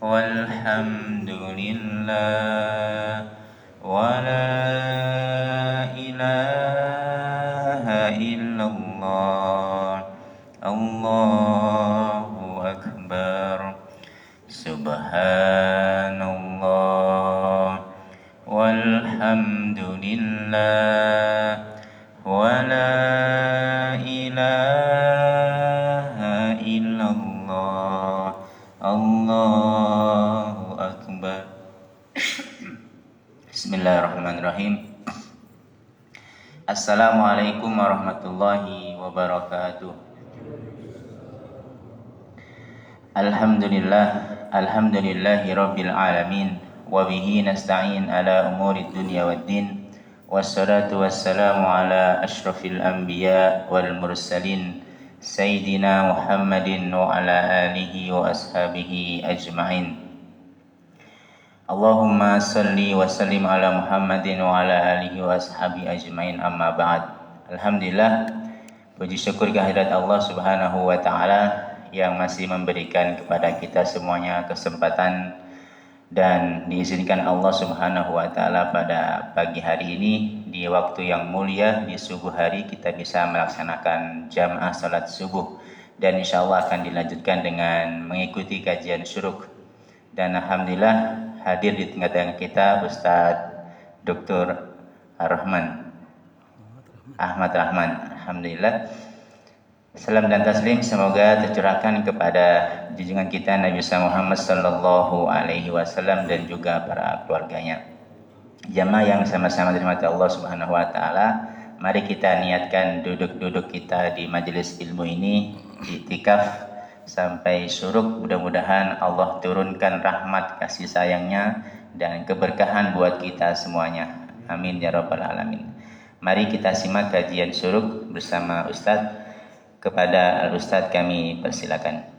والحمد لله ولا إله إلا الله الله أكبر سبحان الله والحمد لله ولا إله إلا الله الله أكبر. Bismillahirrahmanirrahim. Assalamualaikum warahmatullahi wabarakatuh. Alhamdulillahi rabbil alamin wa bihi nasta'in ala umuri dunya waddin wassalatu wassalamu ala asyrafil anbiya wal mursalin sayyidina Muhammadin wa ala alihi wa ashabihi ajma'in. Allahumma salli wa sallim ala Muhammadin wa ala alihi wa ashabihi ajma'in, amma ba'd. Alhamdulillah, puji syukur kehadirat Allah Subhanahu wa taala yang masih memberikan kepada kita semuanya kesempatan dan diizinkan Allah Subhanahu wa taala pada pagi hari ini di waktu yang mulia di subuh hari kita bisa melaksanakan jamaah salat subuh, dan insyaallah akan dilanjutkan dengan mengikuti kajian syuruk. Dan alhamdulillah hadir di tengah-tengah kita Ustadz Dr. Ahmad Rahman. Alhamdulillah. Salam dan taslim semoga tercurahkan kepada junjungan kita Nabi Muhammad sallallahu alaihi wasallam dan juga para keluarganya. Jamaah yang sama-sama dirahmati Allah Subhanahu wa taala, mari kita niatkan duduk-duduk kita di majelis ilmu ini i'tikaf sampai syuruk. Mudah-mudahan Allah turunkan rahmat kasih sayangnya dan keberkahan buat kita semuanya. Amin ya rabbal alamin. Mari kita simak kajian syuruk bersama Ustadz. Kepada Al-Ustadz kami persilakan.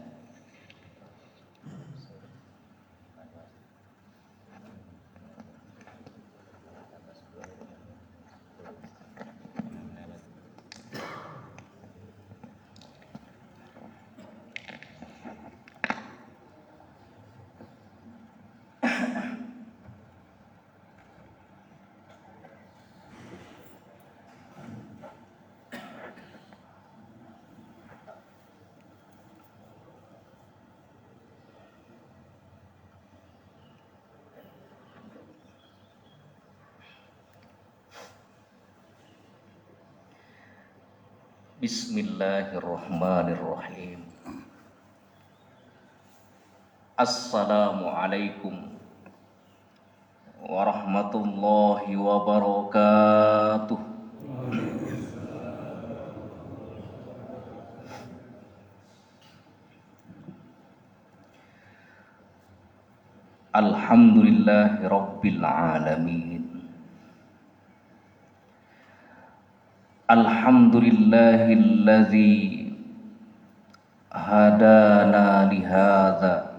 Bismillahirrahmanirrahim. Assalamualaikum warahmatullahi wabarakatuh. Alhamdulillahi rabbil alamin. Alhamdulillahilladzi hadana lihadza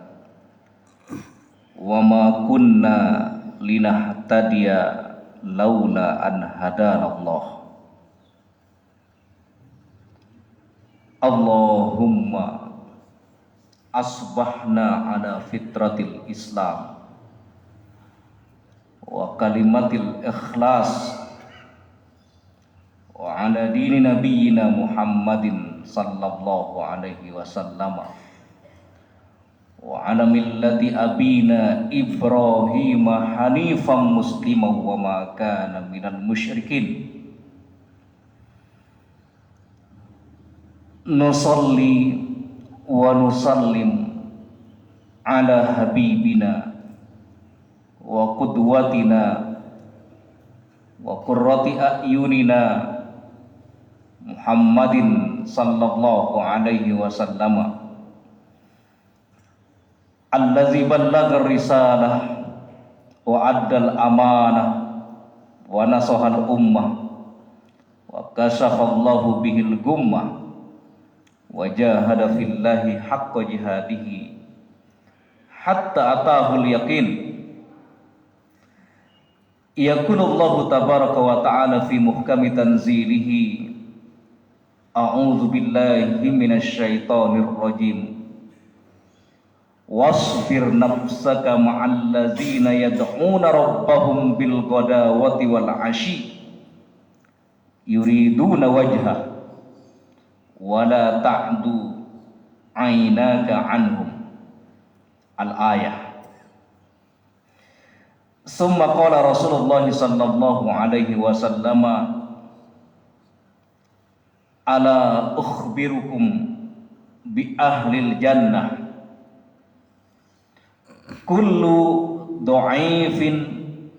wa ma kunna linahtadiya laula an hadanallah. Allahumma asbahna ala fitratil Islam wa kalimatil ikhlas wa ala dini nabiyyina Muhammadin sallallahu alaihi wasallam wa ala millati abina Ibrahim hanifan musliman wa ma kana minal musyrikin. Nusalli wa nusallim ala habibina wa qudwatina wa qurrati a'yunina Muhammadin sallallahu alaihi wasallam allazi ballagha risalah wa addal amanah wa nasahal ummah wa kashafallahu bihil gummah wa jahada fillahi haqqa jihadihi hatta atahul yaqin. Yakunullahu tabaraka wa ta'ala fi muhkami tanzilihi. A'udzu billahi minasy syaithanir rajim. wasbir nafsaka ma'al ladzina yad'una rabbahum bil ghadawati wal 'ashyi yuriduna wajha wala ta'du 'ainaka 'anhum. Al-ayah. Summa qala Rasulullah sallallahu alaihi wasallam, ala ukhbirukum bi ahlil jannah kullu dha'ifin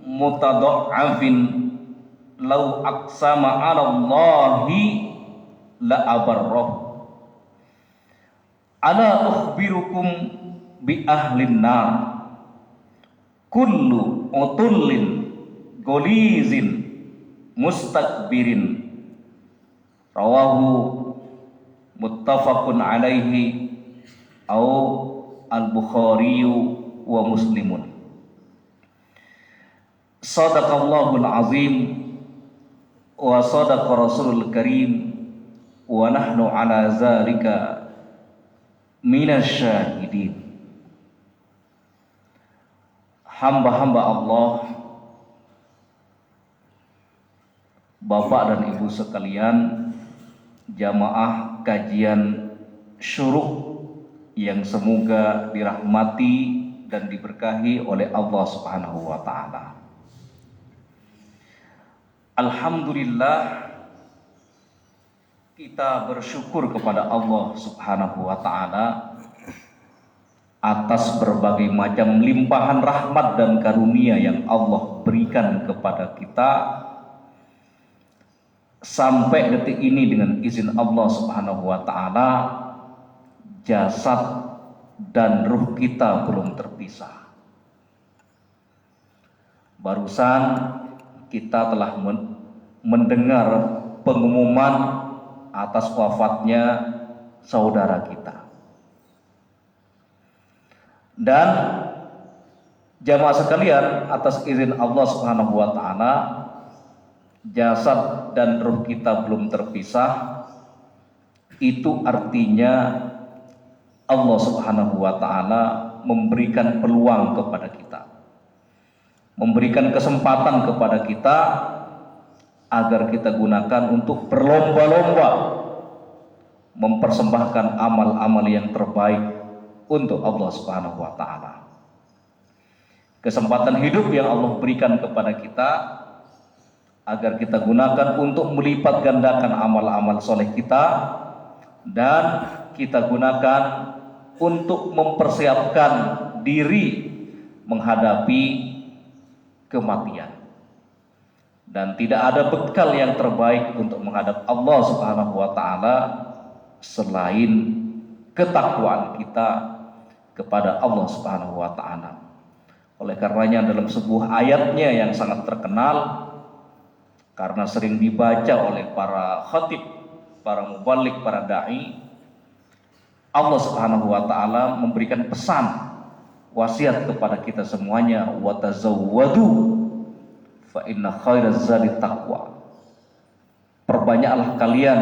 mutadha'afin law aqsama 'ala Allahi la abarrah. Ala ukhbirukum bi ahlin nar kullu utullin golizin mustakbirin. Rawahu muttafaqun alaihi au al-Bukhari wa Muslimun. Sadaqallahul azim wa sadaqa Rasulul Karim wa nahnu ala zalika minasyahidin. Hamba-hamba Allah, Bapak dan Ibu sekalian, jamaah kajian syuruk yang semoga dirahmati dan diberkahi oleh Allah Subhanahu wa taala. Alhamdulillah, kita bersyukur kepada Allah Subhanahu wa taala atas berbagai macam limpahan rahmat dan karunia yang Allah berikan kepada kita. Sampai detik ini dengan izin Allah Subhanahu wa taala, jasad dan ruh kita belum terpisah. Barusan kita telah mendengar pengumuman atas wafatnya saudara kita. Dan jamaah sekalian, atas izin Allah Subhanahu wa taala, jasad dan ruh kita belum terpisah. Itu artinya Allah Subhanahu wa taala memberikan peluang kepada kita, memberikan kesempatan kepada kita agar kita gunakan untuk berlomba-lomba mempersembahkan amal-amal yang terbaik untuk Allah Subhanahu wa taala. Kesempatan hidup yang Allah berikan kepada kita agar kita gunakan untuk melipat gandakan amal-amal soleh kita, dan kita gunakan untuk mempersiapkan diri menghadapi kematian. Dan tidak ada bekal yang terbaik untuk menghadap Allah Subhanahu wa taala selain ketakwaan kita kepada Allah Subhanahu wa taala. Oleh karenanya dalam sebuah ayatnya yang sangat terkenal, karena sering dibaca oleh para khatib, para muballigh, para dai, Allah Subhanahu wa taala memberikan pesan wasiat kepada kita semuanya, wa tazawwadu fa inna khairaz zadi taqwa. Perbanyaklah kalian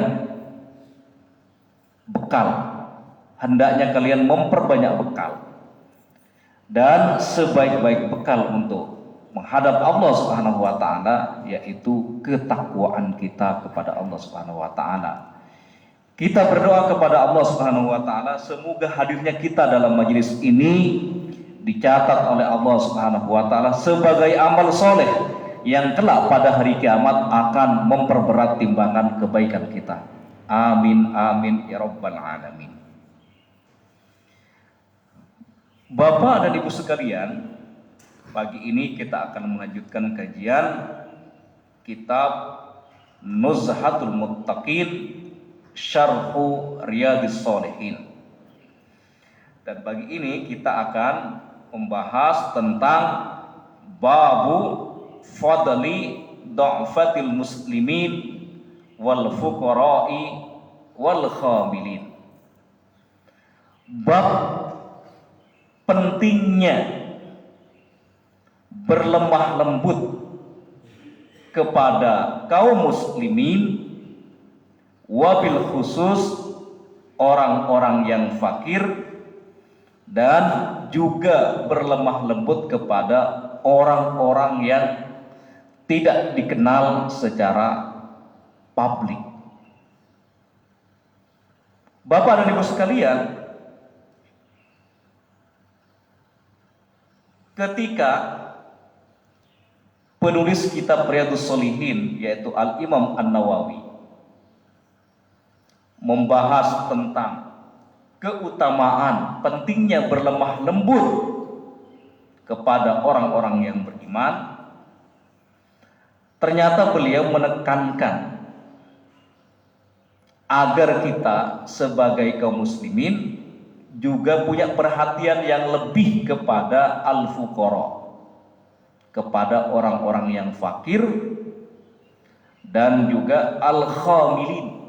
bekal, hendaknya kalian memperbanyak bekal, dan sebaik-baik bekal untuk menghadap Allah Subhanahu wa taala yaitu ketakwaan kita kepada Allah Subhanahu wa taala. Kita berdoa kepada Allah Subhanahu wa taala semoga hadirnya kita dalam majelis ini dicatat oleh Allah Subhanahu wa taala sebagai amal soleh yang kelak pada hari kiamat akan memperberat timbangan kebaikan kita. Amin amin ya rabbal alamin. Bapak dan Ibu sekalian, pagi ini kita akan melanjutkan kajian kitab Nuzhatul Muttaqin Syarhu Riyadhis Shalihin. Dan pagi ini kita akan membahas tentang babu fadli dha'fatil muslimin wal fuqara'i wal khamilin. Bab pentingnya berlemah lembut kepada kaum muslimin, wabil khusus orang-orang yang fakir, dan juga berlemah lembut kepada orang-orang yang tidak dikenal secara publik. Bapak dan Ibu sekalian, ketika penulis kitab Riyadhus Shalihin yaitu Al-Imam An-Nawawi membahas tentang keutamaan pentingnya berlemah lembut kepada orang-orang yang beriman, ternyata beliau menekankan agar kita sebagai kaum muslimin juga punya perhatian yang lebih kepada al-fuqara, kepada orang-orang yang fakir, dan juga al-khamilin,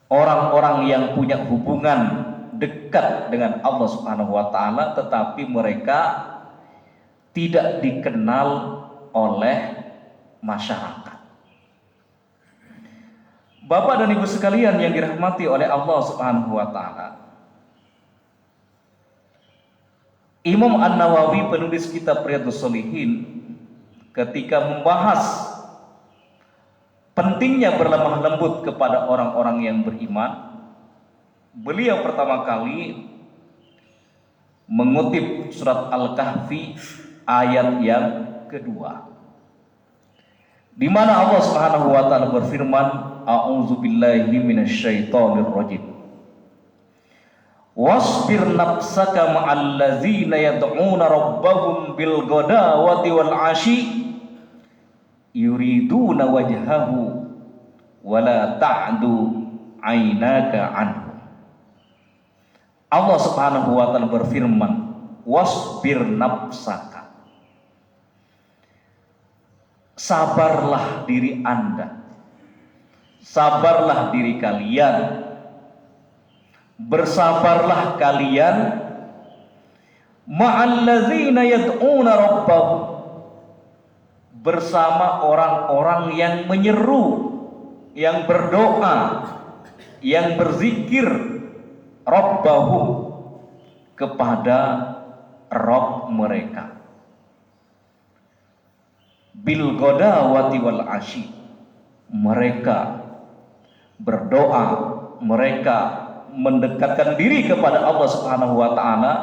orang-orang yang punya hubungan dekat dengan Allah Subhanahu wa taala tetapi mereka tidak dikenal oleh masyarakat. Bapak dan Ibu sekalian yang dirahmati oleh Allah Subhanahu wa taala, Imam An-Nawawi penulis kitab Riyadhus Shalihin ketika membahas pentingnya berlemah lembut kepada orang-orang yang beriman, beliau pertama kali mengutip surat Al-Kahfi ayat yang kedua, di mana Allah Subhanahu wa taala berfirman, a'udzubillahi minasyaitonir rajim. Wasbir nafsaka ma'al ladzina yad'una rabbahum bil ghadawati wal 'ashi yuriduna wajhahu wala ta'du 'ainaka anhu. Allah Subhanahu wa taala berfirman, wasbir nafsaka. Sabarlah diri Anda, sabarlah diri kalian, bersabarlah kalian ma'allazina yad'una rabbahum, bersama orang-orang yang menyeru, yang berdoa, yang berzikir rabbahum, kepada Rabb mereka, bil ghadawati wal 'ashi, mereka berdoa, mereka mendekatkan diri kepada Allah Subhanahu wa taala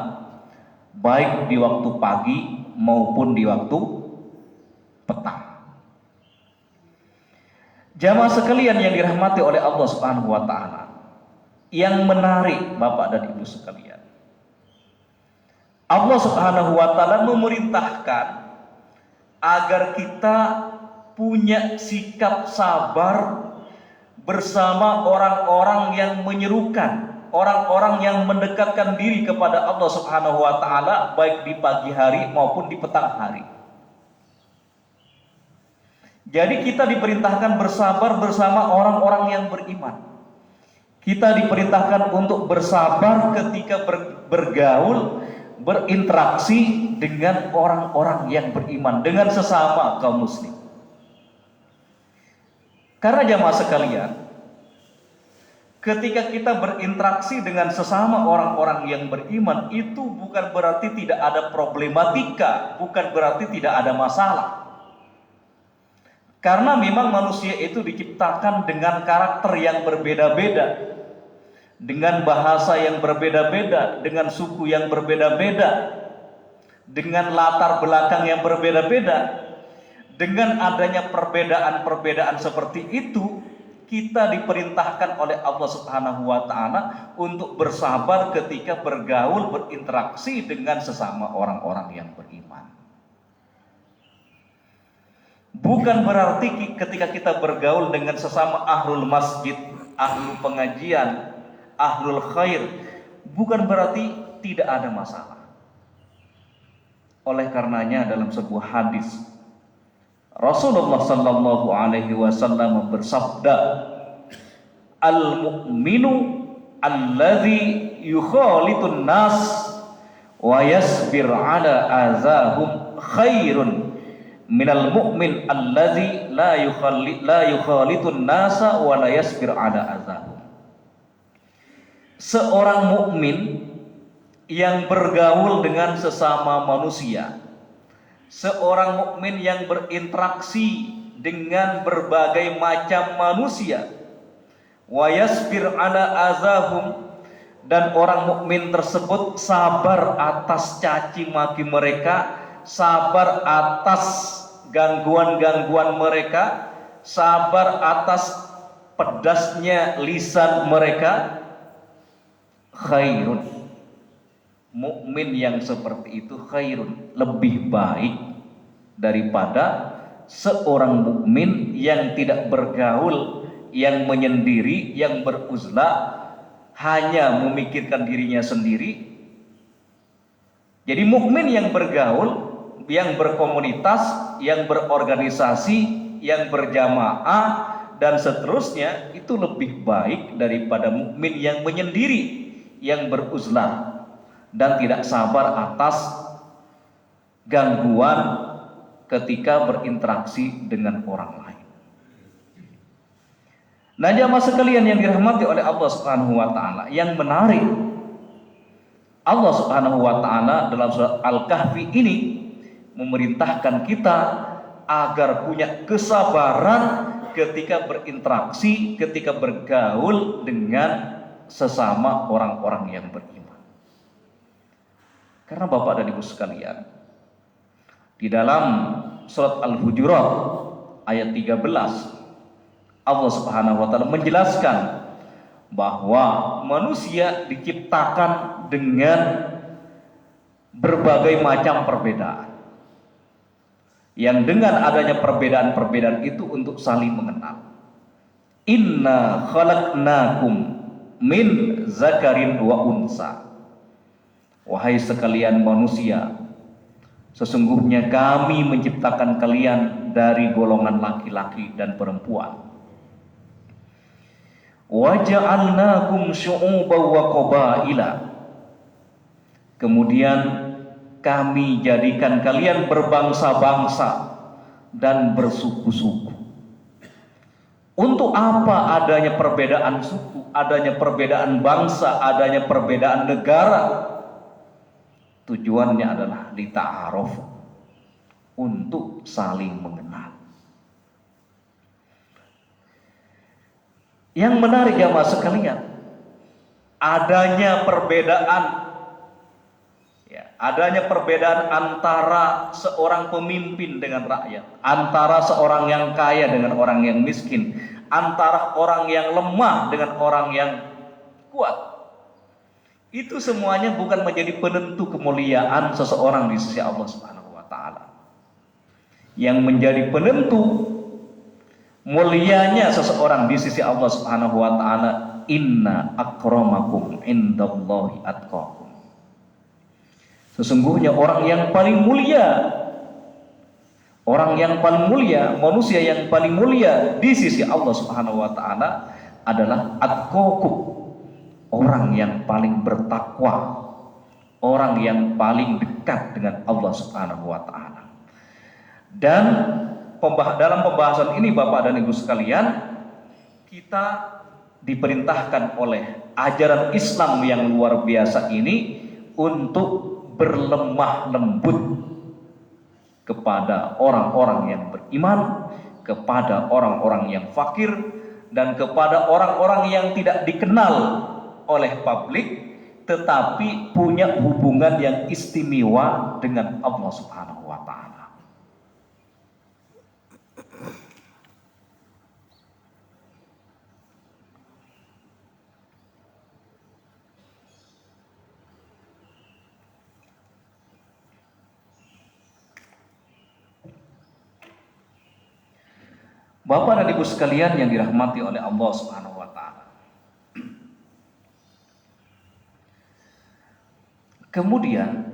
baik di waktu pagi maupun di waktu petang. Jamaah sekalian yang dirahmati oleh Allah Subhanahu wa taala, yang menarik Bapak dan Ibu sekalian, Allah Subhanahu wa taala memerintahkan agar kita punya sikap sabar bersama orang-orang yang menyerukan, orang-orang yang mendekatkan diri kepada Allah Subhanahu wa taala baik di pagi hari maupun di petang hari. Jadi kita diperintahkan bersabar bersama orang-orang yang beriman. Kita diperintahkan untuk bersabar ketika bergaul, berinteraksi dengan orang-orang yang beriman, dengan sesama kaum muslim. Karena jamaah sekalian, ketika kita berinteraksi dengan sesama orang-orang yang beriman, itu bukan berarti tidak ada problematika, bukan berarti tidak ada masalah. Karena memang manusia itu diciptakan dengan karakter yang berbeda-beda, dengan bahasa yang berbeda-beda, dengan suku yang berbeda-beda, dengan latar belakang yang berbeda-beda. Dengan adanya perbedaan-perbedaan seperti itu, kita diperintahkan oleh Allah Subhanahu wa taala untuk bersabar ketika bergaul, berinteraksi dengan sesama orang-orang yang beriman. Bukan berarti ketika kita bergaul dengan sesama ahlul masjid, ahlul pengajian, ahlul khair, bukan berarti tidak ada masalah. Oleh karenanya dalam sebuah hadis Rasulullah sallallahu alaihi wasallam bersabda, al-mu'minu alladzi yukhalitun nas wa yasbir ala azahum khairun minal mu'min alladzi la yukhalitun nasa wa la yasbir ala azahum. Seorang mukmin yang bergaul dengan sesama manusia, seorang mukmin yang berinteraksi dengan berbagai macam manusia, wa yasbir ala azahum, dan orang mukmin tersebut sabar atas caci maki mereka, sabar atas gangguan-gangguan mereka, sabar atas pedasnya lisan mereka. Khairun, mukmin yang seperti itu khairun, lebih baik daripada seorang mukmin yang tidak bergaul, yang menyendiri, yang beruzlah, hanya memikirkan dirinya sendiri. Jadi mukmin yang bergaul, yang berkomunitas, yang berorganisasi, yang berjamaah dan seterusnya, itu lebih baik daripada mukmin yang menyendiri, yang beruzlah dan tidak sabar atas gangguan ketika berinteraksi dengan orang lain. Nah, jamaah sekalian yang dirahmati oleh Allah Subhanahu wa taala, yang menarik, Allah Subhanahu wa taala dalam surat Al-Kahfi ini memerintahkan kita agar punya kesabaran ketika berinteraksi, ketika bergaul dengan sesama orang-orang yang beriman. Karena Bapak dan Ibu sekalian, di dalam surat Al-Hujurat ayat 13, Allah Subhanahu wa taala menjelaskan bahwa manusia diciptakan dengan berbagai macam perbedaan, yang dengan adanya perbedaan-perbedaan itu untuk saling mengenal. Inna khalaqnakum min zakarin wa unsa. Wahai sekalian manusia, sesungguhnya kami menciptakan kalian dari golongan laki-laki dan perempuan. Wa ja'alnakum syu'uban wa qabaila. Kemudian kami jadikan kalian berbangsa-bangsa dan bersuku-suku. Untuk apa adanya perbedaan suku, adanya perbedaan bangsa, adanya perbedaan negara? Tujuannya adalah lita'aruf, untuk saling mengenal. Yang menarik jamaah sekalian, adanya perbedaan antara seorang pemimpin dengan rakyat, antara seorang yang kaya dengan orang yang miskin, antara orang yang lemah dengan orang yang kuat. Itu semuanya bukan menjadi penentu kemuliaan seseorang di sisi Allah Subhanahu wa taala. Yang menjadi penentu mulianya seseorang di sisi Allah Subhanahu wa taala, inna akramakum indallahi atqakum. Sesungguhnya orang yang paling mulia, manusia yang paling mulia di sisi Allah Subhanahu wa taala adalah atqakum, orang yang paling bertakwa, orang yang paling dekat dengan Allah Subhanahu wa taala. Dan dalam pembahasan ini Bapak dan Ibu sekalian, kita diperintahkan oleh ajaran Islam yang luar biasa ini untuk berlemah lembut kepada orang-orang yang beriman, kepada orang-orang yang fakir, dan kepada orang-orang yang tidak dikenal oleh publik tetapi punya hubungan yang istimewa dengan Allah Subhanahu wa taala. Bapak dan Ibu sekalian yang dirahmati oleh Allah Subhanahu wa taala. Kemudian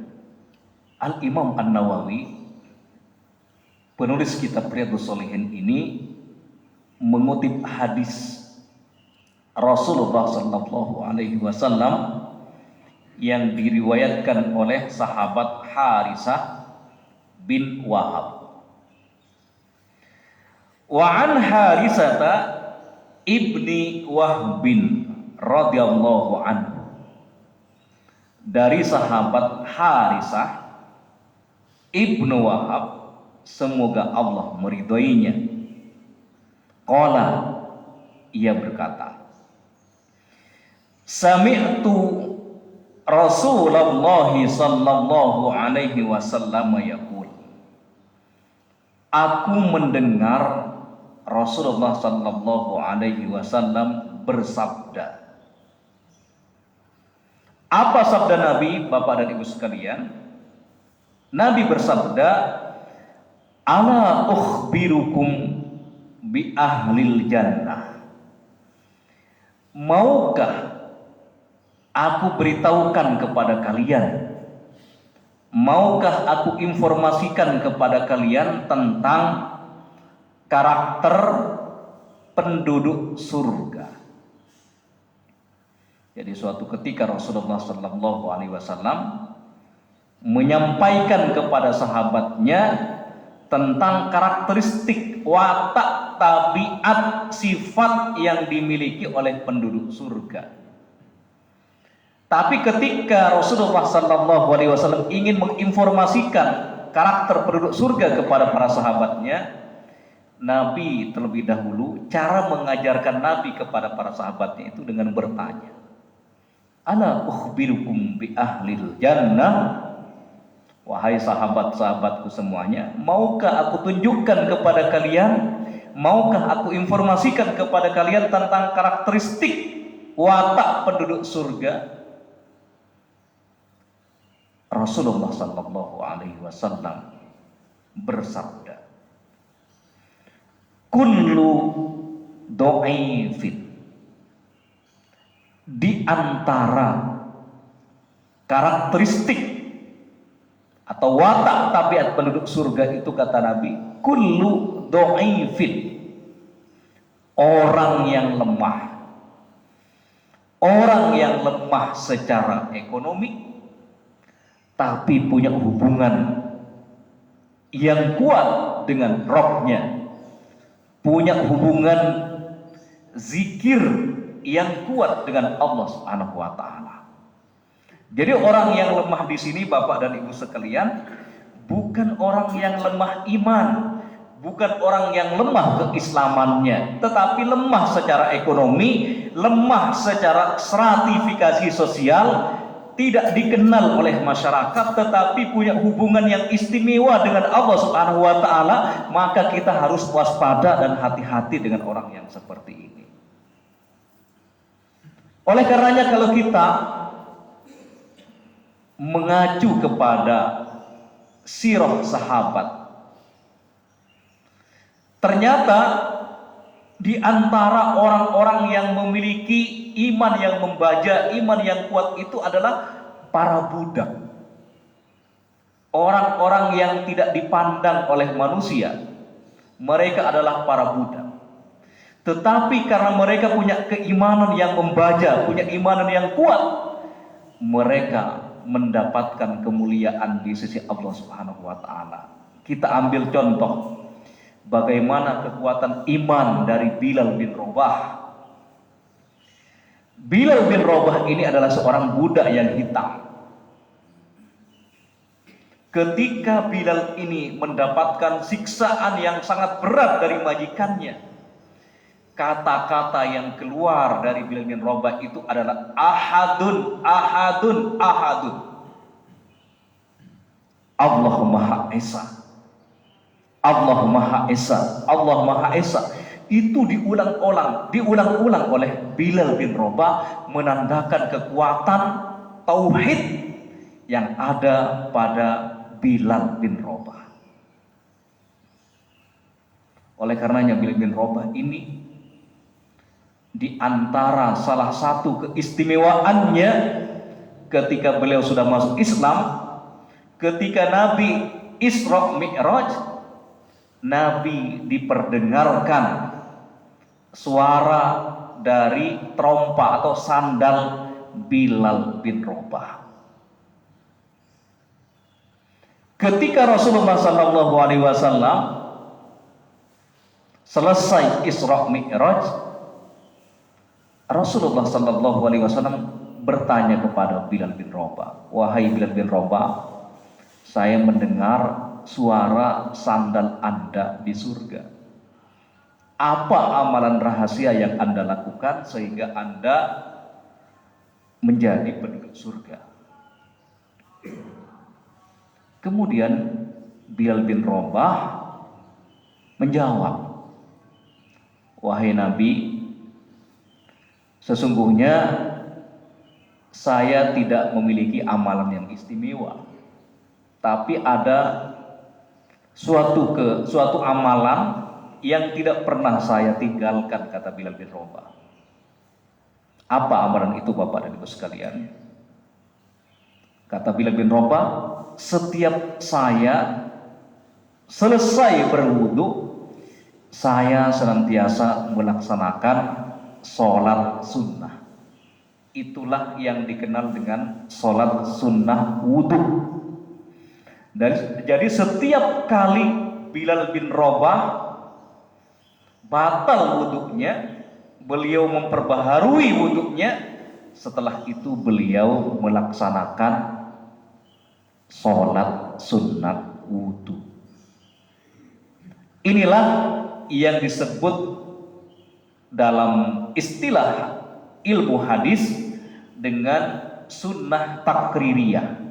Al-Imam An-Nawawi, penulis kitab Riyadhus Shalihin ini, mengutip hadis Rasulullah sallallahu alaihi wasallam yang diriwayatkan oleh sahabat Harisah bin Wahab. Wa an Harisata ibni Wahbin radhiyallahu anhu dari sahabat Harisah ibnu Wahab, semoga Allah meridhoinya. Qala, ia berkata, sami'tu Rasulullah sallallahu alaihi wasallam yaqul, aku mendengar Rasulullah sallallahu alaihi wasallam bersabda. Apa sabda Nabi, Bapak dan Ibu sekalian? Nabi bersabda, ala ukhbirukum bi ahlil jannah. Maukah aku beritahukan kepada kalian, maukah aku informasikan kepada kalian tentang karakter penduduk surga? Jadi suatu ketika Rasulullah sallallahu alaihi wasallam menyampaikan kepada sahabatnya tentang karakteristik, watak, tabiat, sifat yang dimiliki oleh penduduk surga. Tapi ketika Rasulullah sallallahu alaihi wasallam ingin menginformasikan karakter penduduk surga kepada para sahabatnya, Nabi terlebih dahulu cara mengajarkan Nabi kepada para sahabatnya itu dengan bertanya, ana ukhbirukum bi ahlil jannah. Wahai sahabat-sahabatku semuanya, maukah aku tunjukkan kepada kalian, maukah aku informasikan kepada kalian tentang karakteristik watak penduduk surga? Rasulullah sallallahu alaihi wasallam bersabda, kullu dhaifin, di antara karakteristik atau watak tabiat penduduk surga itu, kata Nabi, kullu dhaifin, orang yang lemah, orang yang lemah secara ekonomi tapi punya hubungan yang kuat dengan Rabb-nya, punya hubungan zikir yang kuat dengan Allah Subhanahu wa taala. Jadi orang yang lemah di sini, Bapak dan Ibu sekalian, bukan orang yang lemah iman, bukan orang yang lemah keislamannya, tetapi lemah secara ekonomi, lemah secara stratifikasi sosial, tidak dikenal oleh masyarakat, tetapi punya hubungan yang istimewa dengan Allah Subhanahu wa taala. Maka kita harus waspada dan hati-hati dengan orang yang seperti ini. Oleh karenanya kalau kita mengacu kepada sirah sahabat, ternyata di antara orang-orang yang memiliki iman yang membaja, iman yang kuat itu adalah para budak. Orang-orang yang tidak dipandang oleh manusia, mereka adalah para budak. Tetapi karena mereka punya keimanan yang membaja, punya imanan yang kuat, mereka mendapatkan kemuliaan di sisi Allah Subhanahu wa taala. Kita ambil contoh bagaimana kekuatan iman dari Bilal bin Rabah. Bilal bin Rabah ini adalah seorang budak yang hitam. Ketika Bilal ini mendapatkan siksaan yang sangat berat dari majikannya, kata-kata yang keluar dari Bilal bin Rabah itu adalah ahadun, ahadun, ahadun. Allah Maha Esa, Allah Maha Esa, Allah Maha Esa. Itu diulang-ulang oleh Bilal bin Rabah, menandakan kekuatan tauhid yang ada pada Bilal bin Rabah. Oleh karenanya Bilal bin Rabah ini di antara salah satu keistimewaannya ketika beliau sudah masuk Islam, ketika Nabi Isra Mi'raj, Nabi diperdengarkan suara dari trompa atau sandal Bilal bin Rabah. Ketika Rasulullah SAW selesai Isra Mi'raj, Rasulullah SAW bertanya kepada Bilal bin Rabah, "Wahai Bilal bin Rabah, saya mendengar suara sandal Anda di surga. Apa amalan rahasia yang Anda lakukan sehingga Anda menjadi penduduk surga?" Kemudian Bilal bin Rabah menjawab, "Wahai Nabi, sesungguhnya saya tidak memiliki amalan yang istimewa, tapi ada suatu amalan yang tidak pernah saya tinggalkan," kata Bilal bin Rabah. "Apa amalan itu, Bapak dan Ibu sekalian?" Kata Bilal bin Rabah, "Setiap saya selesai berwudu, saya senantiasa melaksanakan sholat sunnah. Itulah yang dikenal dengan sholat sunnah wudu." Dan jadi setiap kali Bilal bin Rabah batal wudunya, beliau memperbaharui wudunya. Setelah itu beliau melaksanakan sholat sunnah wudu. Inilah yang disebut dalam istilah ilmu hadis dengan sunnah takririyah,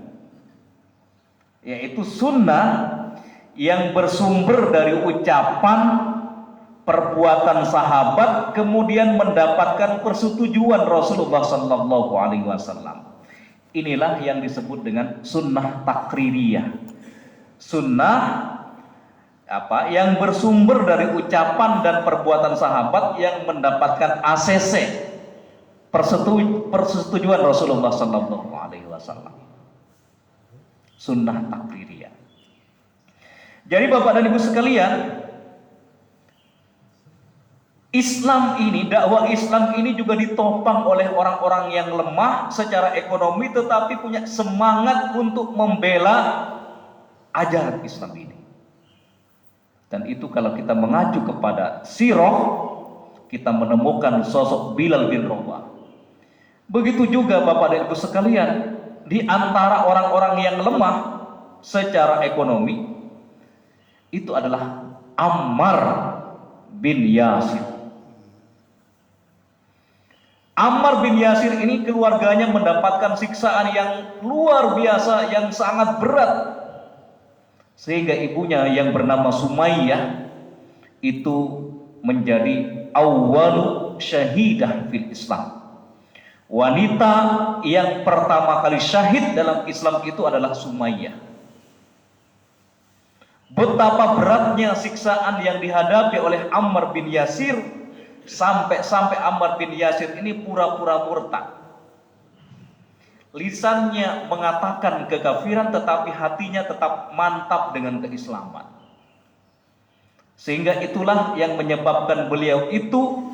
yaitu sunnah yang bersumber dari ucapan, perbuatan sahabat, kemudian mendapatkan persetujuan Rasulullah Sallallahu Alaihi Wasallam. Inilah yang disebut dengan sunnah takririyah. Sunnah yang bersumber dari ucapan dan perbuatan sahabat yang mendapatkan ACC, persetujuan Rasulullah Sallallahu Alaihi Wasallam. Sunnah takririyah. Jadi Bapak dan Ibu sekalian, Islam ini, dakwah Islam ini juga ditopang oleh orang-orang yang lemah secara ekonomi tetapi punya semangat untuk membela ajaran Islam ini. Dan itu kalau kita mengacu kepada sirah, kita menemukan sosok Bilal bin Rabah. Begitu juga Bapak dan Ibu sekalian, di antara orang-orang yang lemah secara ekonomi itu adalah Ammar bin Yasir. Ammar bin Yasir ini keluarganya mendapatkan siksaan yang luar biasa, yang sangat berat, sehingga ibunya yang bernama Sumayyah itu menjadi awwalu syahidah fil Islam. Wanita yang pertama kali syahid dalam Islam itu adalah Sumayyah. Betapa beratnya siksaan yang dihadapi oleh Ammar bin Yasir, sampai Ammar bin Yasir ini pura-pura murtad. Lisannya mengatakan kekafiran tetapi hatinya tetap mantap dengan keislaman. Sehingga itulah yang menyebabkan beliau itu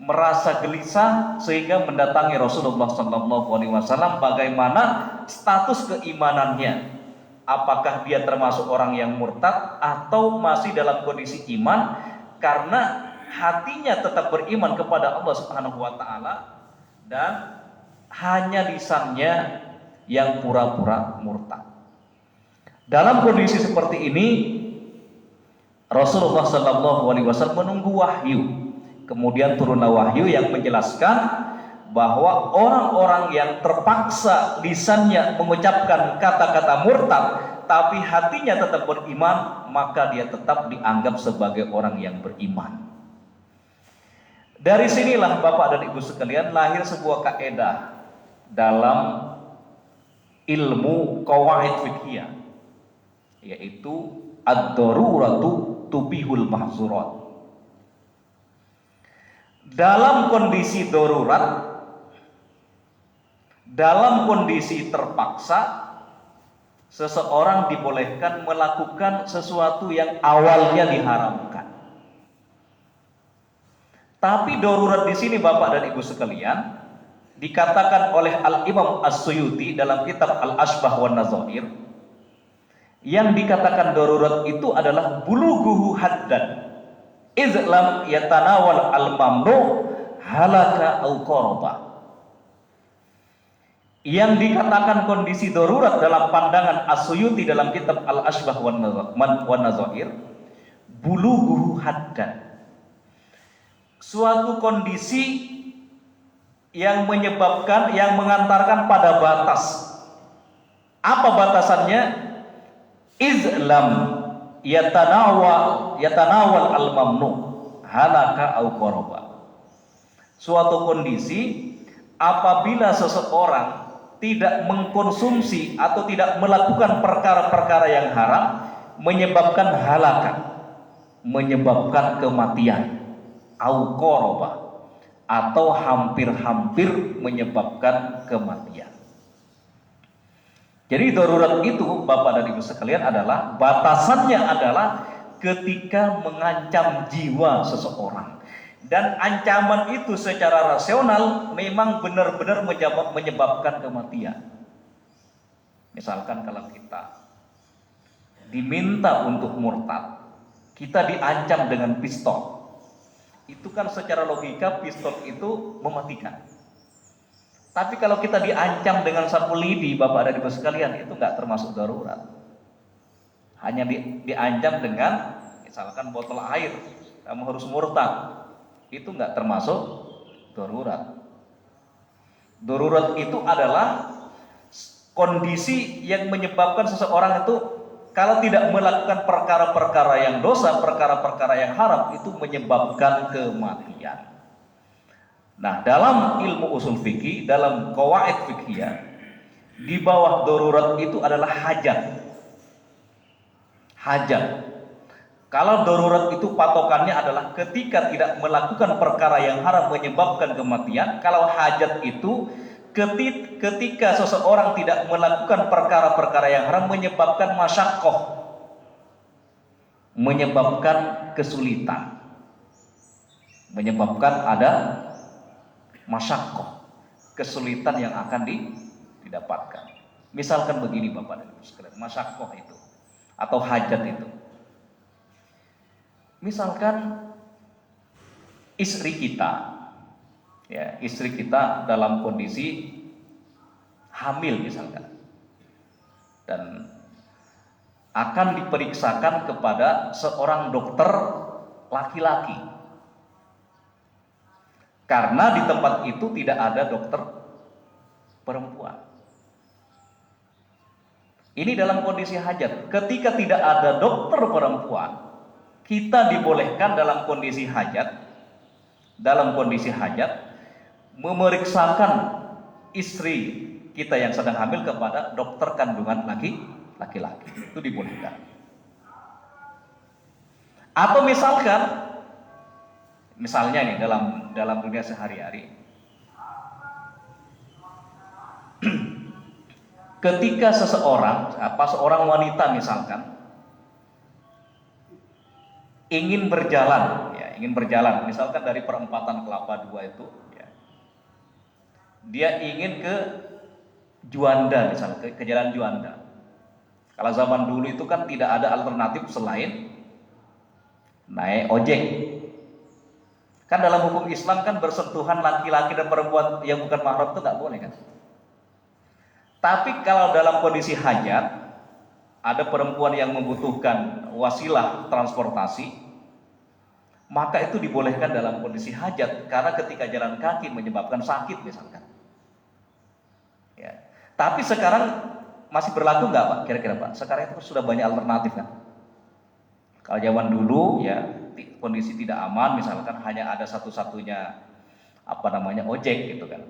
merasa gelisah sehingga mendatangi Rasulullah SAW. Bagaimana status keimanannya? Apakah dia termasuk orang yang murtad atau masih dalam kondisi iman? Karena hatinya tetap beriman kepada Allah Subhanahu wa taala dan hanya lisannya yang pura-pura murtad. Dalam kondisi seperti ini, Rasulullah sallallahu alaihi wasallam menunggu wahyu. Kemudian turunlah wahyu yang menjelaskan bahwa orang-orang yang terpaksa lisannya mengucapkan kata-kata murtad tapi hatinya tetap beriman, maka dia tetap dianggap sebagai orang yang beriman. Dari sinilah Bapak dan Ibu sekalian lahir sebuah kaidah dalam ilmu qawaid fiqhiyah, yaitu ad-daruratu tubihul mahzurat. Dalam kondisi darurat, dalam kondisi terpaksa, seseorang dibolehkan melakukan sesuatu yang awalnya diharamkan. Tapi darurat di sini Bapak dan Ibu sekalian dikatakan oleh Al-Imam As-Suyuti dalam kitab Al-Ashbah wan Nazair, yang dikatakan darurat itu adalah bulughuhu haddan izlam yatanawal al-mamnu halaka au qaraba. Yang dikatakan kondisi darurat dalam pandangan As-Suyuti dalam kitab Al-Ashbah wan Nazair, bulughu haddan, suatu kondisi yang menyebabkan, yang mengantarkan pada batas. Apa batasannya? Izlam yatanawal al-mamnu halaka au qoroba. Suatu kondisi apabila seseorang tidak mengkonsumsi atau tidak melakukan perkara-perkara yang haram, menyebabkan halaka, menyebabkan kematian, au qoroba, atau hampir-hampir menyebabkan kematian. Jadi darurat itu Bapak dan Ibu sekalian adalah, batasannya adalah ketika mengancam jiwa seseorang. Dan ancaman itu secara rasional memang benar-benar menyebabkan kematian. Misalkan kalau kita diminta untuk murtad, kita diancam dengan pistol. Itu kan secara logika pistol itu mematikan. Tapi kalau kita diancam dengan sapu lidi, Bapak dan Ibu sekalian, itu nggak termasuk darurat. Hanya diancam dengan misalkan botol air, kamu harus murtad. Itu nggak termasuk darurat. Darurat itu adalah kondisi yang menyebabkan seseorang itu kalau tidak melakukan perkara-perkara yang dosa, perkara-perkara yang haram, itu menyebabkan kematian. Nah, dalam ilmu usul fikih, dalam qawaid fikhiyah, di bawah darurat itu adalah hajat. Hajat. Kalau darurat itu patokannya adalah ketika tidak melakukan perkara yang haram menyebabkan kematian. Kalau hajat itu ketika seseorang tidak melakukan perkara-perkara yang haram menyebabkan masyaqqah, menyebabkan kesulitan, menyebabkan ada masyaqqah, kesulitan yang akan didapatkan. Misalkan begini Bapak dan Ibu sekalian, masyaqqah itu atau hajat itu. Misalkan istri kita, ya, istri kita dalam kondisi hamil misalkan, dan akan diperiksakan kepada seorang dokter laki-laki, karena di tempat itu tidak ada dokter perempuan. Ini dalam kondisi hajat. Ketika tidak ada dokter perempuan, kita dibolehkan dalam kondisi hajat, memeriksakan istri kita yang sedang hamil kepada dokter kandungan laki-laki. Itu dibolehkan. Atau misalnya nih dalam dunia sehari-hari, ketika seorang wanita misalkan ingin berjalan, misalkan dari perempatan Kelapa II itu, ya, dia ingin ke Juanda, misalnya ke Jalan Juanda. Kalau zaman dulu itu kan tidak ada alternatif selain naik ojek. Kan dalam hukum Islam kan bersentuhan laki-laki dan perempuan yang bukan mahram itu nggak boleh kan. Tapi kalau dalam kondisi hajat, ada perempuan yang membutuhkan wasilah transportasi, maka itu dibolehkan dalam kondisi hajat, karena ketika jalan kaki menyebabkan sakit misalkan. Ya. Tapi sekarang masih berlaku nggak Pak? Kira-kira Pak? Sekarang itu sudah banyak alternatif kan? Kalau zaman dulu ya kondisi tidak aman, misalkan hanya ada satu-satunya ojek gitu kan.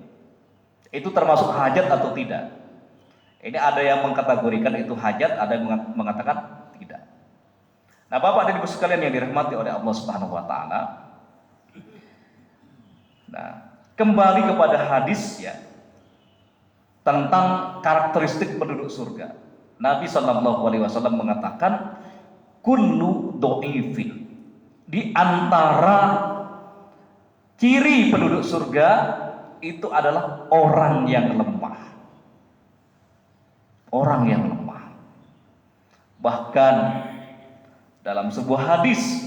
Itu termasuk hajat atau tidak? Ini ada yang mengkategorikan itu hajat, ada yang mengatakan tidak. Nah, Bapak dan Ibu sekalian yang dirahmati oleh Allah Subhanahu wa taala. Nah, kembali kepada hadis ya tentang karakteristik penduduk surga. Nabi Shallallahu alaihi wasallam mengatakan kullu dhaifin, di antara ciri penduduk surga itu adalah orang yang lemah. Orang yang lemah. Bahkan dalam sebuah hadis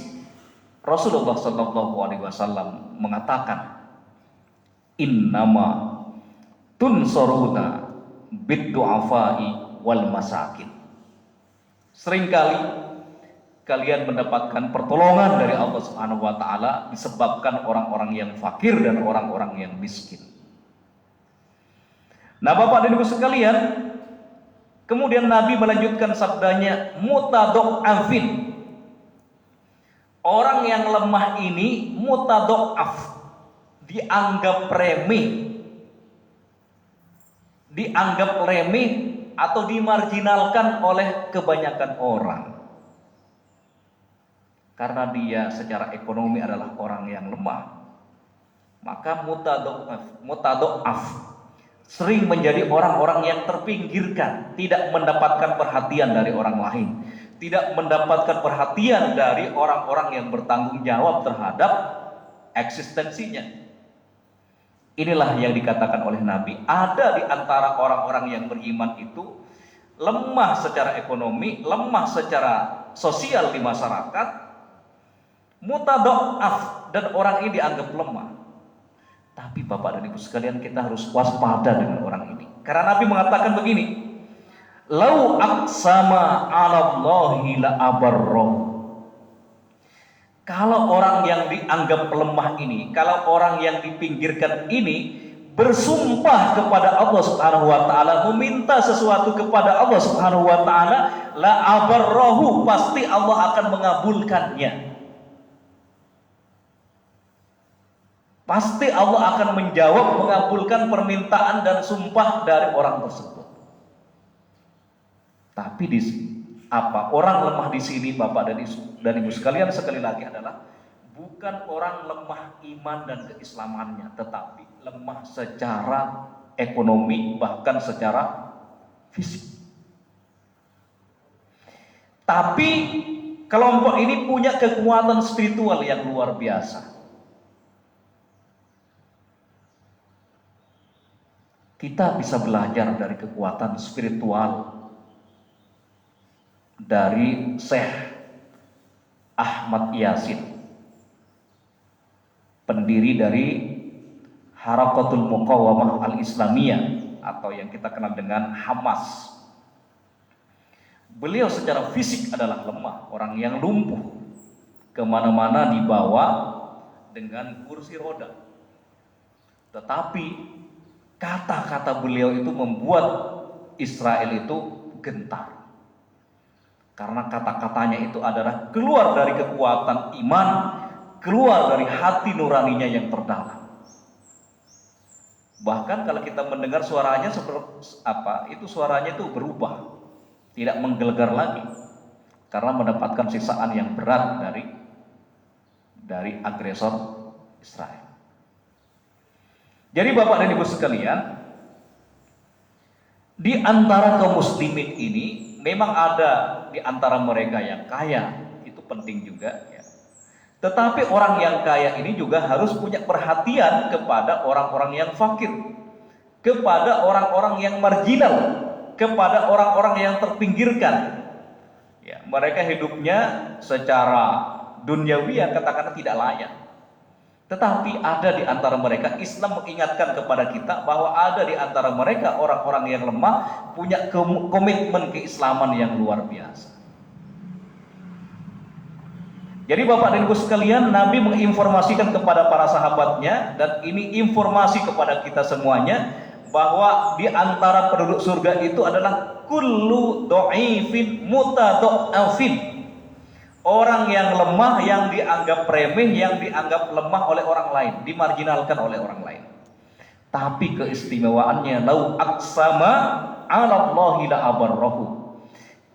Rasulullah Shallallahu alaihi wasallam mengatakan innama tunsoruna bid-du'afai wal masakin. Seringkali kalian mendapatkan pertolongan dari Allah Subhanahu wa taala disebabkan orang-orang yang fakir dan orang-orang yang miskin. Nah, Bapak dan Ibu sekalian, kemudian Nabi melanjutkan sabdanya, mutadha'afin. Orang yang lemah ini mutadha'af, dianggap remeh atau dimarginalkan oleh kebanyakan orang. Karena dia secara ekonomi adalah orang yang lemah, maka mutadha'af sering menjadi orang-orang yang terpinggirkan, tidak mendapatkan perhatian dari orang lain, tidak mendapatkan perhatian dari orang-orang yang bertanggung jawab terhadap eksistensinya. Inilah yang dikatakan oleh Nabi, ada di antara orang-orang yang beriman itu lemah secara ekonomi, lemah secara sosial di masyarakat, mutadha'af, dan orang ini dianggap lemah. Tapi Bapak dan Ibu sekalian, kita harus waspada dengan orang ini. Karena Nabi mengatakan begini, lau aqsama 'alallahi la abarrah. Kalau orang yang dianggap lemah ini, kalau orang yang dipinggirkan ini bersumpah kepada Allah Subhanahu wa taala, meminta sesuatu kepada Allah Subhanahu wa taala, la abarrahu, pasti Allah akan mengabulkannya. Pasti Allah akan menjawab, mengabulkan permintaan dan sumpah dari orang tersebut. Tapi orang lemah di sini, Bapak dan Ibu sekalian, sekali lagi adalah bukan orang lemah iman dan keislamannya, tetapi lemah secara ekonomi, bahkan secara fisik. Tapi kelompok ini punya kekuatan spiritual yang luar biasa. Kita bisa belajar dari kekuatan spiritual dari Syekh Ahmad Yasin, pendiri dari Harakatul Muqawamah Al-Islamiyah atau yang kita kenal dengan Hamas. Beliau secara fisik adalah lemah, orang yang lumpuh, kemana-mana dibawa dengan kursi roda. Tetapi kata-kata beliau itu membuat Israel itu gentar. Karena kata-katanya itu adalah keluar dari kekuatan iman, keluar dari hati nuraninya yang terdalam. Bahkan kalau kita mendengar suaranya seperti apa, itu suaranya itu berubah, tidak menggelegar lagi, karena mendapatkan siksaan yang berat dari agresor Israel. Jadi Bapak dan Ibu sekalian, di antara kaum muslimin ini memang ada di antara mereka yang kaya, itu penting juga ya. Tetapi orang yang kaya ini juga harus punya perhatian kepada orang-orang yang fakir, kepada orang-orang yang marginal, kepada orang-orang yang terpinggirkan. Ya, mereka hidupnya secara duniawi yang katakanlah tidak layak. Tetapi ada di antara mereka, Islam mengingatkan kepada kita bahwa ada di antara mereka orang-orang yang lemah, punya komitmen keislaman yang luar biasa. Jadi Bapak dan Ibu sekalian, Nabi menginformasikan kepada para sahabatnya, dan ini informasi kepada kita semuanya, bahwa di antara penduduk surga itu adalah kullu dhaifin mutadha'afin. Orang yang lemah, yang dianggap remeh, yang dianggap lemah oleh orang lain, dimarginalkan oleh orang lain. Tapi keistimewaannya, lau aqsama 'alallahi la abarrahu.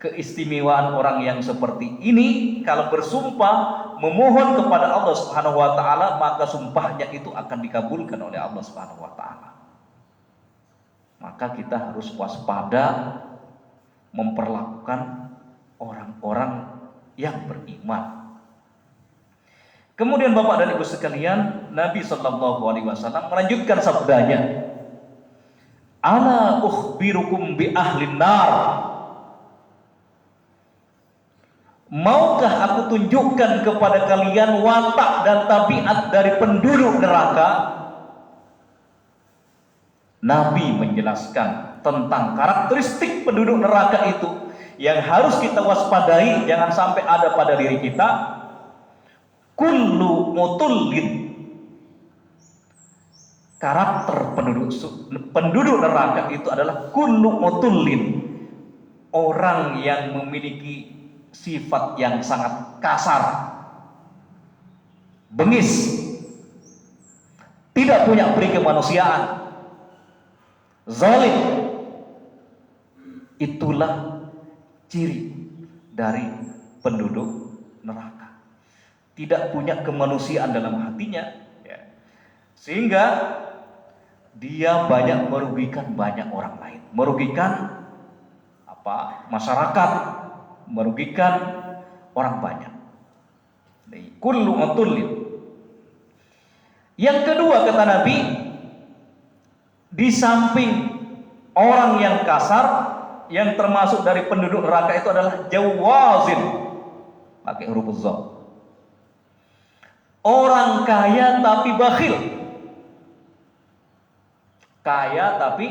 Keistimewaan orang yang seperti ini, kalau bersumpah memohon kepada Allah Subhanahu wa taala, maka sumpahnya itu akan dikabulkan oleh Allah Subhanahu wa taala. Maka kita harus waspada memperlakukan orang-orang yang beriman. Kemudian Bapak dan Ibu sekalian, Nabi Shallallahu Alaihi Wasallam melanjutkan sabdanya, "Ala ukhbirukum bi ahlin nar." Maukah aku tunjukkan kepada kalian watak dan tabiat dari penduduk neraka? Nabi menjelaskan tentang karakteristik penduduk neraka itu yang harus kita waspadai, jangan sampai ada pada diri kita. Kullu mutullin, karakter penduduk neraka itu adalah kullu mutullin, orang yang memiliki sifat yang sangat kasar, bengis, tidak punya peri kemanusiaan, zalim. Itulah ciri dari penduduk neraka. Tidak punya kemanusiaan dalam hatinya, ya. Sehingga dia banyak merugikan banyak orang lain, merugikan masyarakat, merugikan orang banyak. Kullu mutullin. Yang kedua kata Nabi, di samping orang yang kasar, yang termasuk dari penduduk neraka itu adalah jawazin, pakai huruf dha. Orang kaya tapi bakhil. Kaya tapi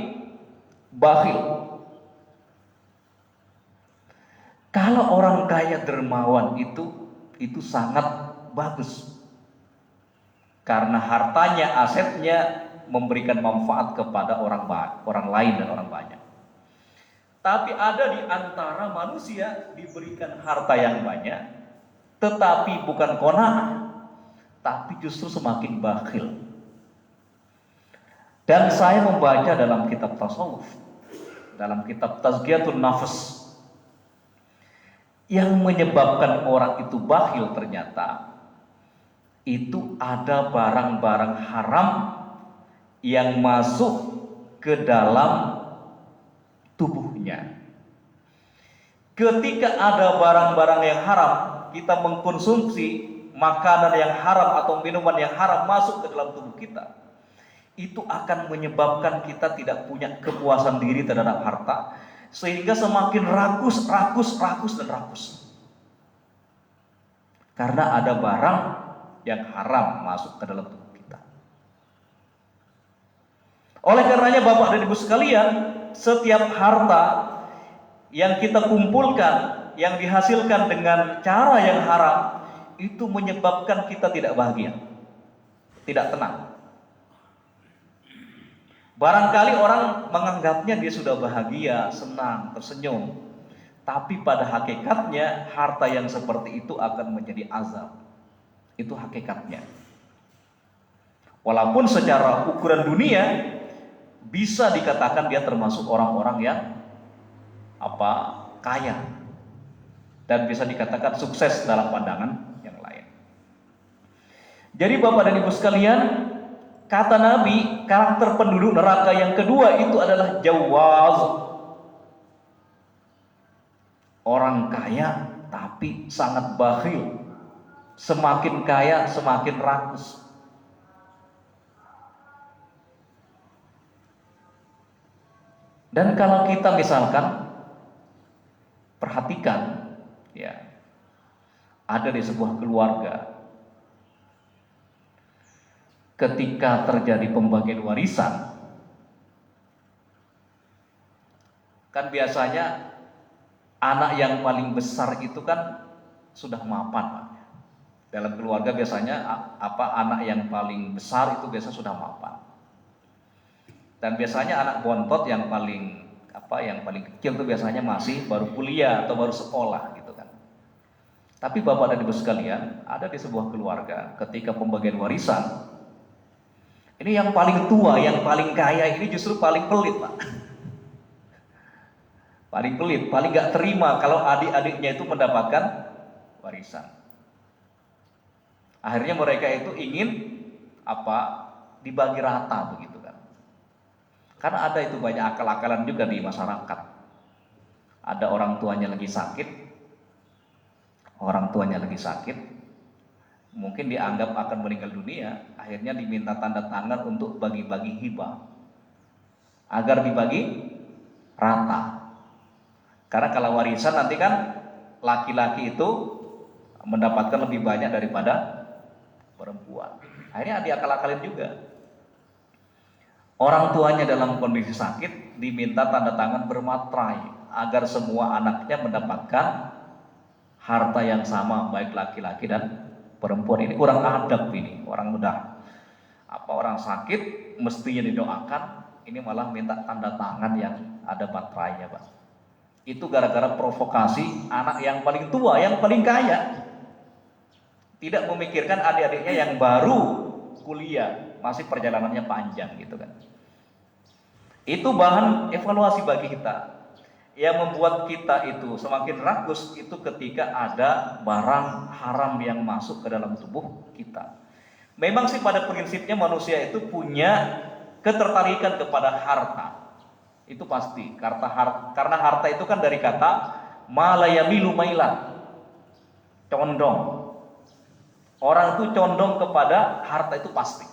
bakhil. Kalau orang kaya dermawan itu sangat bagus. Karena hartanya, asetnya memberikan manfaat kepada orang lain dan orang banyak. Tapi ada di antara manusia diberikan harta yang banyak, tetapi bukan qanaah, tapi justru semakin bakhil. Dan saya membaca dalam kitab tasawuf, dalam kitab Tazkiyatun Nafs, yang menyebabkan orang itu bakhil ternyata itu ada barang-barang haram yang masuk ke dalam tubuhnya. Ketika ada barang-barang yang haram, kita mengkonsumsi makanan yang haram atau minuman yang haram masuk ke dalam tubuh kita, itu akan menyebabkan kita tidak punya kepuasan diri terhadap harta, sehingga semakin rakus. Karena ada barang yang haram masuk ke dalam tubuh kita. Oleh karenanya Bapak dan Ibu sekalian, setiap harta yang kita kumpulkan, yang dihasilkan dengan cara yang haram, itu menyebabkan kita tidak bahagia, tidak tenang. Barangkali orang menganggapnya dia sudah bahagia, senang, tersenyum, tapi pada hakikatnya harta yang seperti itu akan menjadi azab. Itu hakikatnya. Walaupun secara ukuran dunia bisa dikatakan dia termasuk orang-orang yang kaya, dan bisa dikatakan sukses dalam pandangan yang lain. Jadi Bapak dan Ibu sekalian, kata Nabi, karakter penduduk neraka yang kedua itu adalah jawaz, orang kaya tapi sangat bakhil, semakin kaya semakin rakus. Dan kalau kita misalkan perhatikan, ya, ada di sebuah keluarga, ketika terjadi pembagian warisan, kan biasanya anak yang paling besar itu kan sudah mapan. Dalam keluarga biasanya anak yang paling besar itu biasa sudah mapan. Dan biasanya anak bontot yang paling kecil itu biasanya masih baru kuliah atau baru sekolah gitu kan. Tapi Bapak dan Ibu sekalian, ada di sebuah keluarga ketika pembagian warisan, ini yang paling tua, yang paling kaya ini justru paling pelit, Pak. Paling pelit, paling gak terima kalau adik-adiknya itu mendapatkan warisan. Akhirnya mereka itu ingin dibagi rata begitu kan. Karena ada itu banyak akal-akalan juga di masyarakat. Ada orang tuanya lagi sakit, mungkin dianggap akan meninggal dunia, akhirnya diminta tanda tangan untuk bagi-bagi hibah agar dibagi rata. Karena kalau warisan nanti kan laki-laki itu mendapatkan lebih banyak daripada perempuan. Akhirnya diakal-akalin juga. Orang tuanya dalam kondisi sakit, diminta tanda tangan bermatrai agar semua anaknya mendapatkan harta yang sama, baik laki-laki dan perempuan. Ini kurang adab ini. Orang udah orang sakit mestinya didoakan, ini malah minta tanda tangan yang ada matrainya, Pak. Itu gara-gara provokasi anak yang paling tua, yang paling kaya. Tidak memikirkan adik-adiknya yang baru kuliah, masih perjalanannya panjang gitu kan. Itu bahan evaluasi bagi kita. Yang membuat kita itu semakin rakus itu ketika ada barang haram yang masuk ke dalam tubuh kita. Memang sih pada prinsipnya manusia itu punya ketertarikan kepada harta. Itu pasti. Karena harta itu kan dari kata malayamilu mailan. Condong. Orang itu condong kepada harta itu pasti.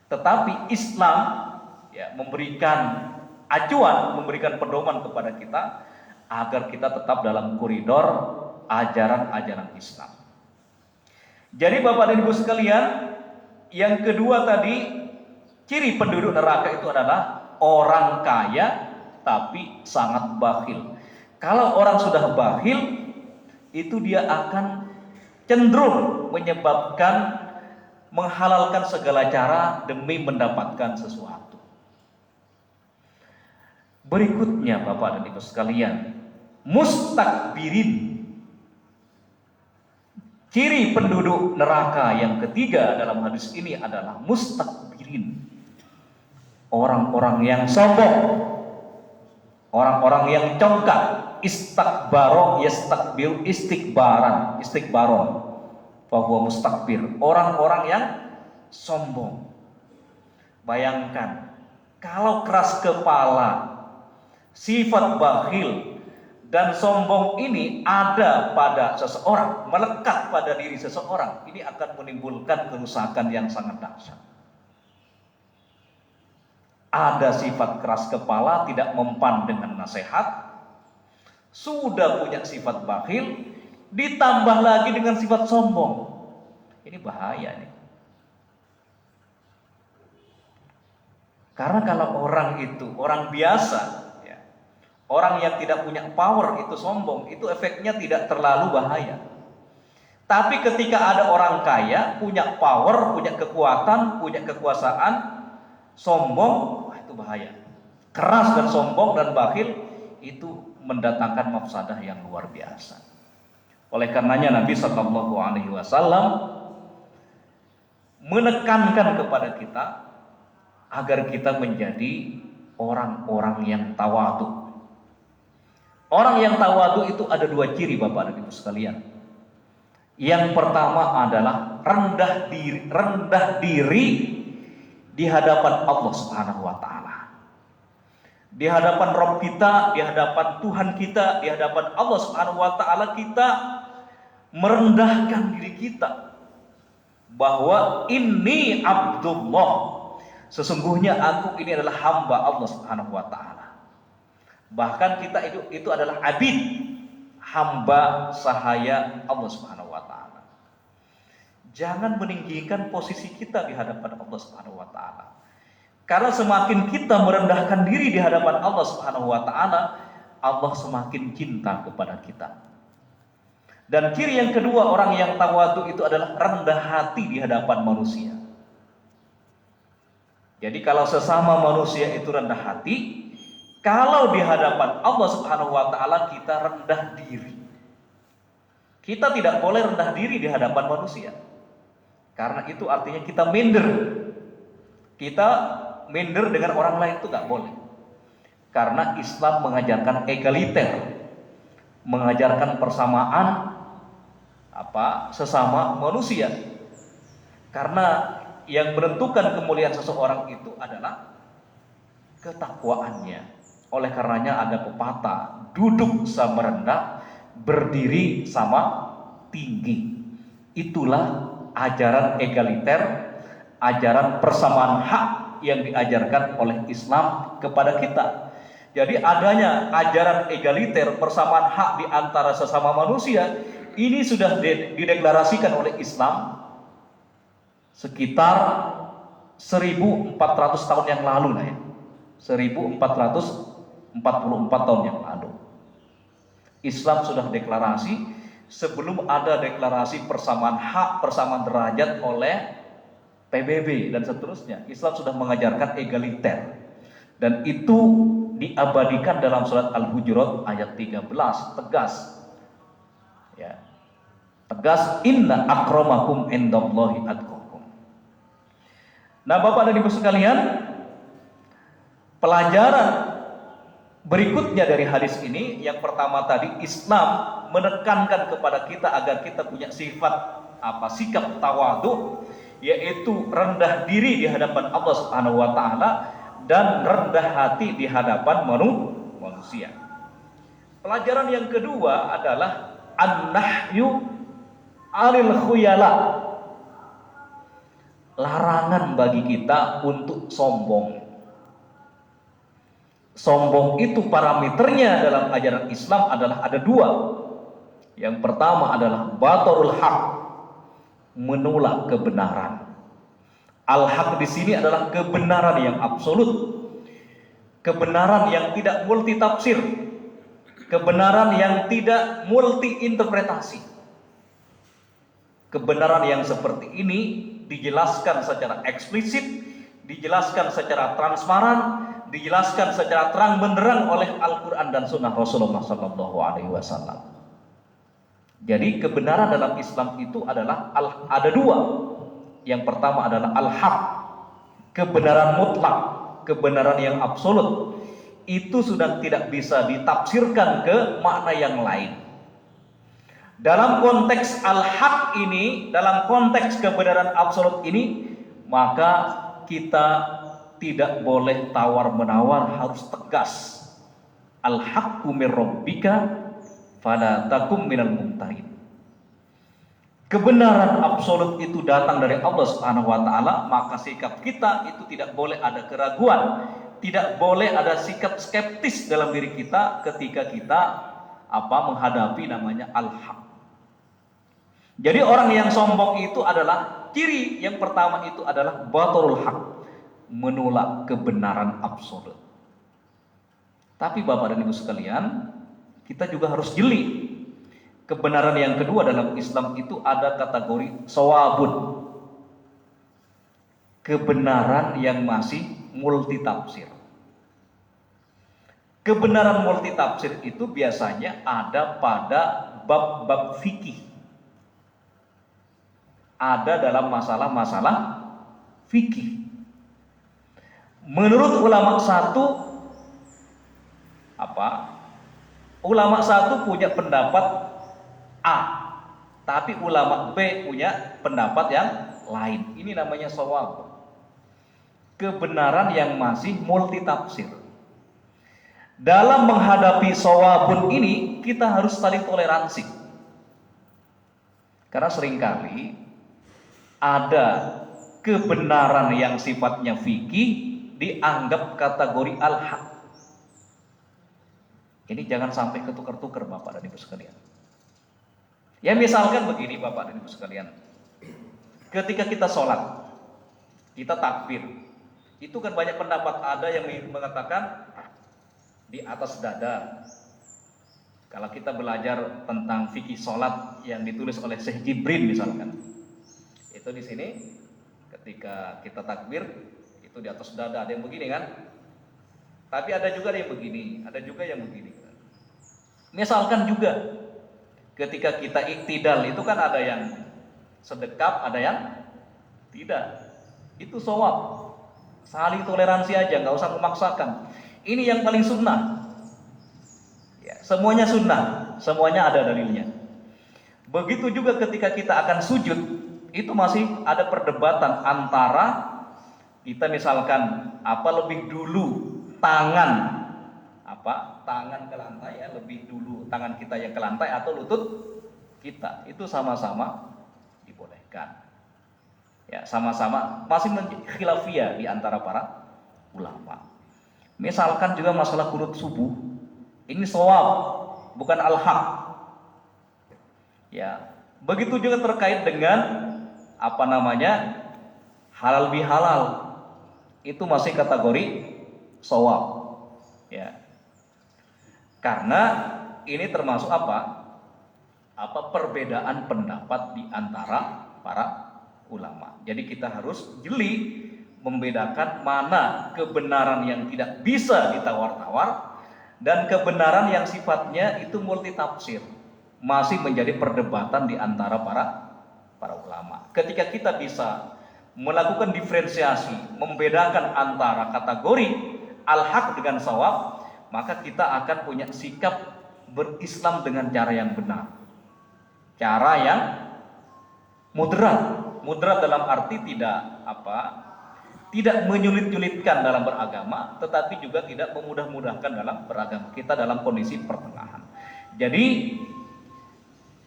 Tetapi Islam ya memberikan acuan, memberikan pedoman kepada kita agar kita tetap dalam koridor ajaran-ajaran Islam. Jadi Bapak dan Ibu sekalian, yang kedua tadi, ciri penduduk neraka itu adalah orang kaya tapi sangat bakhil. Kalau orang sudah bakhil, itu dia akan cenderung menyebabkan menghalalkan segala cara demi mendapatkan sesuatu. Berikutnya Bapak dan Ibu sekalian, mustakbirin. Ciri penduduk neraka yang ketiga dalam hadis ini adalah mustakbirin. Orang-orang yang sombong, orang-orang yang congkak. Istakbaro yastakbir istikbaran, bahwa mustakbir, orang-orang yang sombong. Bayangkan kalau keras kepala, sifat bakhil dan sombong ini ada pada seseorang, melekat pada diri seseorang, ini akan menimbulkan kerusakan yang sangat dahsyat. Ada sifat keras kepala, tidak mempan dengan nasihat, sudah punya sifat bakhil, ditambah lagi dengan sifat sombong. Ini bahaya nih. Karena kalau orang itu orang biasa, ya, orang yang tidak punya power itu sombong, itu efeknya tidak terlalu bahaya. Tapi ketika ada orang kaya, punya power, punya kekuatan, punya kekuasaan, sombong, itu bahaya. Keras dan sombong dan bakhil itu mendatangkan mafsadah yang luar biasa. Oleh karenanya Nabi Shallallahu Alaihi Wasallam menekankan kepada kita agar kita menjadi orang-orang yang tawadu. Orang yang tawadu itu ada dua ciri Bapak dan Ibu sekalian. Yang pertama adalah rendah diri di hadapan Allah Subhanahu Wa Taala. Di hadapan Rabb kita, di hadapan Tuhan kita, di hadapan Allah Subhanahu Wa Taala, kita merendahkan diri kita bahwa ini Abdullah, sesungguhnya aku ini adalah hamba Allah Subhanahu Wa Taala. Bahkan kita itu adalah abid, hamba sahaya Allah Subhanahu Wa Taala. Jangan meninggikan posisi kita di hadapan Allah Subhanahu Wa Taala. Karena semakin kita merendahkan diri di hadapan Allah Subhanahu Wa Taala, Allah semakin cinta kepada kita. Dan ciri yang kedua orang yang tawadu itu adalah rendah hati di hadapan manusia. Jadi kalau sesama manusia itu rendah hati, kalau di hadapan Allah Subhanahu Wa Taala kita rendah diri. Kita tidak boleh rendah diri di hadapan manusia. Karena itu artinya kita minder. Kita minder dengan orang lain itu nggak boleh. Karena Islam mengajarkan egaliter, mengajarkan persamaan sesama manusia. Karena yang menentukan kemuliaan seseorang itu adalah ketakwaannya. Oleh karenanya ada pepatah, duduk sama rendah, berdiri sama tinggi. Itulah ajaran egaliter, ajaran persamaan hak yang diajarkan oleh Islam kepada kita. Jadi adanya ajaran egaliter, persamaan hak di antara sesama manusia, ini sudah dideklarasikan oleh Islam sekitar 1400 tahun yang lalu lah ya. 1444 tahun yang lalu. Islam sudah deklarasi sebelum ada deklarasi persamaan hak, persamaan derajat oleh PBB dan seterusnya. Islam sudah mengajarkan egaliter. Dan itu diabadikan dalam surat Al-Hujurat ayat 13, tegas. Ya. Tegas, inna akramakum indallahi atqakum. Nah, Bapak dan Ibu sekalian, pelajaran berikutnya dari hadis ini, yang pertama tadi, Islam menekankan kepada kita agar kita punya sifat sikap tawadhu, yaitu rendah diri di hadapan Allah Subhanahu wa taala dan rendah hati di hadapan manusia. Pelajaran yang kedua adalah an-nahyu 'anil khuyala. Larangan bagi kita untuk sombong. Sombong itu parameternya dalam ajaran Islam adalah ada dua. Yang pertama adalah batarul haq, menolak kebenaran. Al-haq di sini adalah kebenaran yang absolut, kebenaran yang tidak multi tafsir, kebenaran yang tidak multi interpretasi. Kebenaran yang seperti ini dijelaskan secara eksplisit, dijelaskan secara transparan, dijelaskan secara terang benderang oleh Al-Quran dan Sunnah Rasulullah Sallallahu Alaihi Wasallam. Jadi kebenaran dalam Islam itu adalah ada dua. Yang pertama adalah al-haq, kebenaran mutlak, kebenaran yang absolut. Itu sudah tidak bisa ditafsirkan ke makna yang lain. Dalam konteks al-haq ini, dalam konteks kebenaran absolut ini, maka kita tidak boleh tawar-menawar, harus tegas. Al-haqqu mir rabbika fala takum minal mumtarin. Kebenaran absolut itu datang dari Allah Subhanahu wa taala, maka sikap kita itu tidak boleh ada keraguan, tidak boleh ada sikap skeptis dalam diri kita ketika kita menghadapi namanya al-haq. Jadi orang yang sombong itu adalah ciri yang pertama itu adalah batarul haq, menolak kebenaran absolut. Tapi Bapak dan Ibu sekalian, kita juga harus jeli. Kebenaran yang kedua dalam Islam itu ada kategori shawabun, kebenaran yang masih multitafsir. Kebenaran multitafsir itu biasanya ada pada bab-bab fikih, ada dalam masalah-masalah fikih. Menurut ulama satu punya pendapat A, tapi ulama B punya pendapat yang lain. Ini namanya shawab, kebenaran yang masih multitafsir. Dalam menghadapi shawabun ini kita harus saling toleransi, karena seringkali ada kebenaran yang sifatnya fikih dianggap kategori al-haq. Ini jangan sampai ketukar-tukar Bapak dan Ibu sekalian. Ya misalkan begini Bapak dan Ibu sekalian, ketika kita sholat, kita takbir, itu kan banyak pendapat, ada yang mengatakan di atas dada. Kalau kita belajar tentang fikih sholat yang ditulis oleh Syekh Jibrin misalkan, itu di sini ketika kita takbir itu di atas dada, ada yang begini kan, tapi ada juga yang begini, ada juga yang begini. Misalkan juga ketika kita iktidal itu kan ada yang sedekap, ada yang tidak. Itu shawab. Saling toleransi aja, nggak usah memaksakan. Ini yang paling sunnah. Ya, semuanya sunnah, semuanya ada dalilnya. Begitu juga ketika kita akan sujud, itu masih ada perdebatan antara kita misalkan lebih dulu tangan ke lantai, ya lebih dulu tangan kita yang ke lantai atau lutut kita, itu sama-sama dibolehkan. Ya, sama-sama masih khilafiyah di antara para ulama. Misalkan juga masalah qunut subuh, ini shawab, bukan al-haq. Ya, begitu juga terkait dengan halal bihalal, itu masih kategori shawab. Ya. Karena ini termasuk apa? Perbedaan pendapat di antara para ulama. Jadi kita harus jeli membedakan mana kebenaran yang tidak bisa ditawar-tawar dan kebenaran yang sifatnya itu multitafsir, masih menjadi perdebatan di antara para ulama. Ketika kita bisa melakukan diferensiasi, membedakan antara kategori al-haq dengan shawab, maka kita akan punya sikap berislam dengan cara yang benar, cara yang moderat dalam arti tidak menyulit-nyulitkan dalam beragama, tetapi juga tidak memudah-mudahkan dalam beragama. Kita dalam kondisi pertengahan. Jadi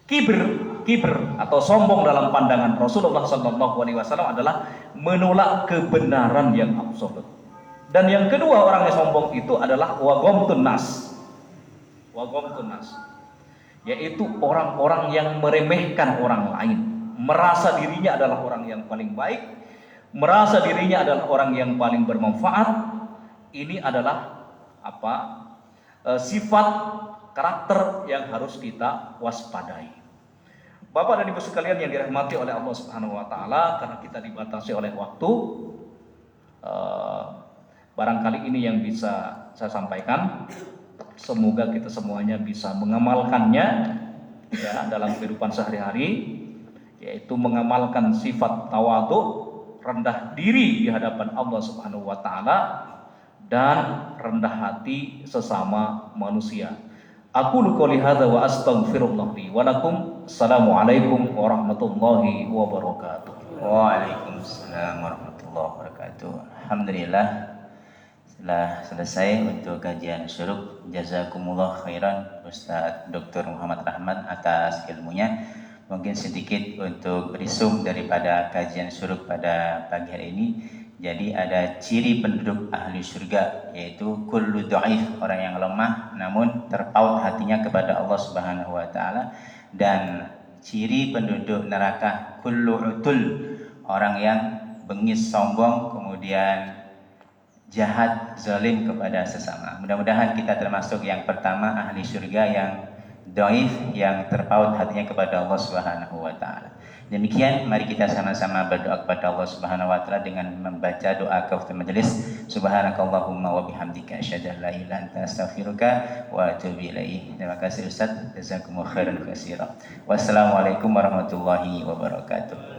kibir atau sombong dalam pandangan Rasulullah SAW adalah menolak kebenaran yang absolut. Dan yang kedua, orang yang sombong itu adalah waghamtun nas, yaitu orang-orang yang meremehkan orang lain, merasa dirinya adalah orang yang paling baik, merasa dirinya adalah orang yang paling bermanfaat. Ini adalah sifat karakter yang harus kita waspadai. Bapak dan Ibu sekalian yang dirahmati oleh Allah Subhanahu wa taala, karena kita dibatasi oleh waktu, barangkali ini yang bisa saya sampaikan. Semoga kita semuanya bisa mengamalkannya ya dalam kehidupan sehari-hari, yaitu mengamalkan sifat tawadhu, rendah diri di hadapan Allah Subhanahu wa taala, dan rendah hati sesama manusia. Aku qouli hadza wa astaghfirullah li wa lakum. Assalamualaikum warahmatullahi wabarakatuh. Waalaikumsalam warahmatullahi wabarakatuh. Alhamdulillah, setelah selesai untuk kajian syuruk, jazakumullah khairan Ustaz Dr. Muhammad Rahmat atas ilmunya. Mungkin sedikit untuk resum daripada kajian syuruk pada pagi hari ini. Jadi ada ciri penduduk ahli surga, yaitu kullu dhaif, orang yang lemah namun terpaut hatinya kepada Allah Subhanahu wa taala. Dan ciri penduduk neraka kullu utul, orang yang bengis, sombong, kemudian jahat, zalim kepada sesama. Mudah-mudahan kita termasuk yang pertama, ahli surga yang dhaif, yang terpaut hatinya kepada Allah Subhanahu wa taala. Demikian, mari kita sama-sama berdoa kepada Allah Subhanahu wa taala dengan membaca doa kafatul majelis. Subhanakallahumma wa bihamdika asyhadu an la ilaha illa anta astaghfiruka wa atubu ilaik. Terima kasih Ustaz, jazakumullahu khairan katsiran. Wassalamualaikum warahmatullahi wabarakatuh.